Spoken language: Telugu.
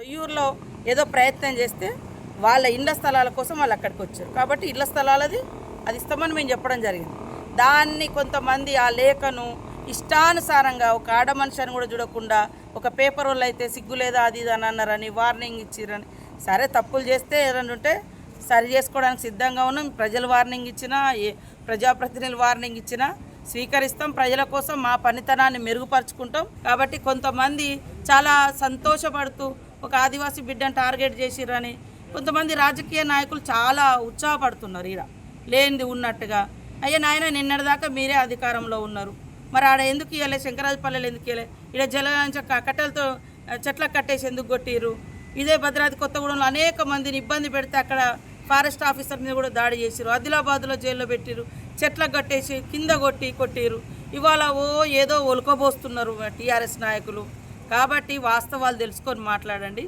రొయ్యూరులో ఏదో ప్రయత్నం చేస్తే వాళ్ళ ఇళ్ల స్థలాల కోసం వాళ్ళు అక్కడికి వచ్చారు కాబట్టి ఇళ్ల స్థలాలది అది ఇస్తామని మేము చెప్పడం జరిగింది. దాన్ని కొంతమంది ఆ లేఖను ఇష్టానుసారంగా ఒక ఆడ మనిషిని కూడా చూడకుండా ఒక పేపర్ వాళ్ళు అయితే సిగ్గు లేదా అది ఇది అని అన్నారని వార్నింగ్ ఇచ్చిరని. సరే తప్పులు చేస్తే ఏదైనా ఉంటే సరి చేసుకోవడానికి సిద్ధంగా ఉన్నాం. ప్రజలు వార్నింగ్ ఇచ్చినా ప్రజాప్రతినిధులు వార్నింగ్ ఇచ్చినా స్వీకరిస్తాం. ప్రజల కోసం మా పనితనాన్ని మెరుగుపరుచుకుంటాం. కాబట్టి కొంతమంది చాలా సంతోషపడుతూ ఒక ఆదివాసీ బిడ్డను టార్గెట్ చేసిరని కొంతమంది రాజకీయ నాయకులు చాలా ఉత్సాహపడుతున్నారు. ఈడ లేనిది ఉన్నట్టుగా. అయ్యా నాయన నిన్నటిదాకా మీరే అధికారంలో ఉన్నారు, మరి ఆడ ఎందుకు ఇవ్వలే? శంకరాజపల్లెలు ఎందుకు ఇవ్వలే? ఇక్కడ జల కట్టెలతో చెట్లకు కట్టేసి ఎందుకు కొట్టిరు? ఇదే భద్రాద్రి కొత్తగూడెంలో అనేక మందిని ఇబ్బంది పెడితే అక్కడ ఫారెస్ట్ ఆఫీసర్ మీద కూడా దాడి చేసిరు. ఆదిలాబాద్లో జైల్లో పెట్టిరు, చెట్లకు కట్టేసి కింద కొట్టిరు. ఇవాళ ఏదో ఒలుకబోస్తున్నారు టీఆర్ఎస్ నాయకులు. కాబట్టి వాస్తవాలు తెలుసుకొని మాట్లాడండి.